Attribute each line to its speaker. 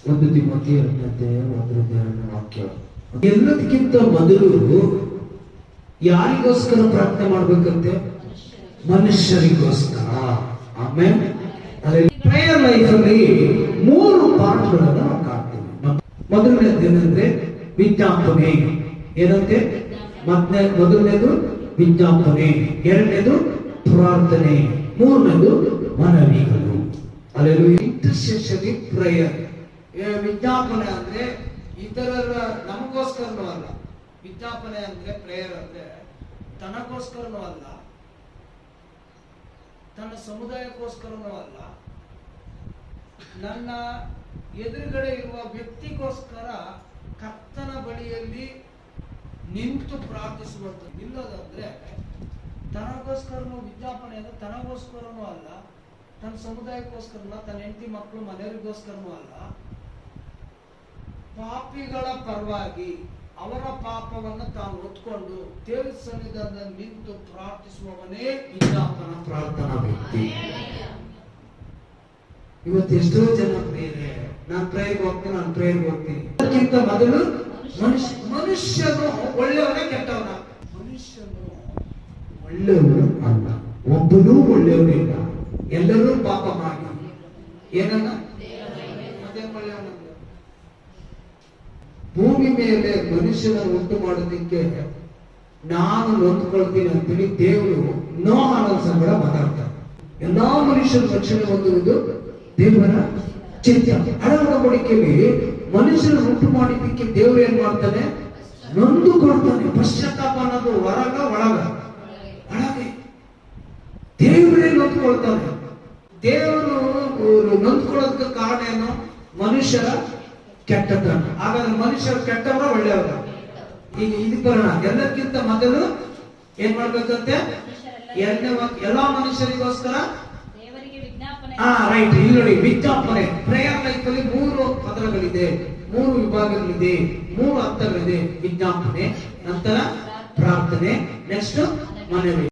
Speaker 1: 1 Timothy 2:1 ವಾಕ್ಯ. ಎಲ್ಲದಕ್ಕಿಂತ ಮೊದಲು ಯಾರಿಗೋಸ್ಕರ ಪ್ರಾರ್ಥನೆ ಮಾಡ್ಬೇಕಂತೆ? ಮನುಷ್ಯರಿಗೋಸ್ಕರ. ಆಮೇಲೆ ಪ್ರೇಯರ್ ಲೈಫ್ ಅಲ್ಲಿ 3 ಪಾರ್ಟ್ಗಳನ್ನು ನಾವು ಕಾಣ್ತೀವಿ. ಮೊದಲನೇದೇನೆಂದ್ರೆ ವಿಜ್ಞಾಪನೆ. ಏನಂತೆ? ಮೊದಲನೇದು ವಿಜ್ಞಾಪನೆ, ಎರಡನೇದು ಪ್ರಾರ್ಥನೆ, ಮೂರನೇದು ಮನವಿಗಳು. ಅಲ್ಲೆಲ್ಲೂ ಇಂಟರ್ಸೆಷನ್ ಪ್ರೇಯರ್. ವಿಜ್ಞಾಪನೆ ಅಂದ್ರೆ ಇತರರ ನಮಗೋಸ್ಕರನೂ ಅಲ್ಲ. ವಿಜ್ಞಾಪನೆ ಅಂದ್ರೆ ಪ್ರೇಯರ್ ಅಂದ್ರೆ ತನಗೋಸ್ಕರನೂ ಅಲ್ಲ, ತನ್ನ ಸಮುದಾಯಕ್ಕೋಸ್ಕರನೂ ಅಲ್ಲ, ನನ್ನ ಎದುರುಗಡೆ ಇರುವ ವ್ಯಕ್ತಿಗೋಸ್ಕರ ಕರ್ತನ ಬಳಿಯಲ್ಲಿ ನಿಂತು ಪ್ರಾರ್ಥಿಸುವಂಥದ್ದು. ನಿಲ್ಲೋದಂದ್ರೆ ತನಗೋಸ್ಕರನೂ, ವಿಜ್ಞಾಪನೆ ಅಂದ್ರೆ ತನಗೋಸ್ಕರನೂ ಅಲ್ಲ, ತನ್ನ ಸಮುದಾಯಕ್ಕೋಸ್ಕರನೂ, ತನ್ನ ಹೆಂಡತಿ ಮಕ್ಕಳು ಮನೆಯವರಿಗೋಸ್ಕರನೂ ಅಲ್ಲ, ಪಾಪಿಗಳ ಪರವಾಗಿ ಅವರ ಪಾಪವನ್ನು ತಾನು ಹೊತ್ಕೊಂಡು ದೇವರ ಸನ್ನಿಧಾನದಲ್ಲಿ ನಿಂತು ಪ್ರಾರ್ಥಿಸುವವನೇ ವಿಜ್ಞಾಪನ ಪ್ರಾರ್ಥನಾ ವ್ಯಕ್ತಿ. ಇವತ್ತು ಎಷ್ಟೋ ಜನ ಪ್ರೇರೆ, ನಾನು ಪ್ರೇಯರ್ಗೆ ಹೋಗ್ತೀನಿ. ಅದಕ್ಕಿಂತ ಮೊದಲು ಮನುಷ್ಯನು ಒಳ್ಳೆಯವನೇ ಕೆಟ್ಟವನ? ಮನುಷ್ಯನು ಒಳ್ಳೆಯವನು ಅಲ್ಲ, ಒಬ್ಬನೂ ಒಳ್ಳೆಯವನಿಲ್ಲ, ಎಲ್ಲರೂ ಪಾಪ ಮಾಡಿ ಏನನ್ನ ಮತ್ತೆ ಒಳ್ಳೆಯವನ. ಭೂಮಿ ಮೇಲೆ ಮನುಷ್ಯನ ಉಂಟು ಮಾಡೋದಕ್ಕೆ ನಾನು ನೊಂದ್ಕೊಳ್ತೀನಿ ಅಂತೇಳಿ ದೇವರು ನೋಹನ ಸಂಗಡ ಮಾತಾಡ್ತಾರೆ. ಎಲ್ಲಾ ಮನುಷ್ಯರ ರಕ್ಷಣೆ ಹೊಂದುವುದು ದೇವರ ಚಿತ್ತ. ಹಳವಡಿಕೆಯಲ್ಲಿ ಮನುಷ್ಯನ ಉಂಟು ಮಾಡಿದ್ದಕ್ಕೆ ದೇವರು ಏನ್ ಮಾಡ್ತಾನೆ? ನೊಂದುಕೊಳ್ತಾನೆ. ಪಶ್ಚಾತ್ತಾಪ ಅನ್ನೋದು ಹೊರಗ ಒಳಗೆ ದೇವರೇ ನೊಂದ್ಕೊಳ್ತಾನೆ. ದೇವರು ನೊಂದ್ಕೊಳ್ಳೋದಕ್ಕೆ ಕಾರಣ ಏನು? ಮನುಷ್ಯರ ಕೆಟ್ಟತನ. ಹಾಗಾದ್ರೆ ಮನುಷ್ಯರು ಕೆಟ್ಟವರ ಒಳ್ಳೆಯವರ? ಈಗ ಇದು ಬರೋಣ. ಎಲ್ಲಕ್ಕಿಂತ ಮೊದಲು ಏನ್ ಮಾಡ್ಬೇಕಂತೆ? ಎಲ್ಲಾ ಮನುಷ್ಯರಿಗೋಸ್ಕರ ರೈಟ್. ಇಲ್ಲಿ ನೋಡಿ, ವಿಜ್ಞಾಪನೆ. ಪ್ರೇಯರ್ ಲೈಫ್ ಅಲ್ಲಿ 3 ಪದರಗಳಿದೆ, 3 ವಿಭಾಗಗಳಿದೆ, 3 ಹಂತಗಳಿದೆ. ವಿಜ್ಞಾಪನೆ, ನಂತರ ಪ್ರಾರ್ಥನೆ, ನೆಕ್ಸ್ಟ್ ಮನವಿ.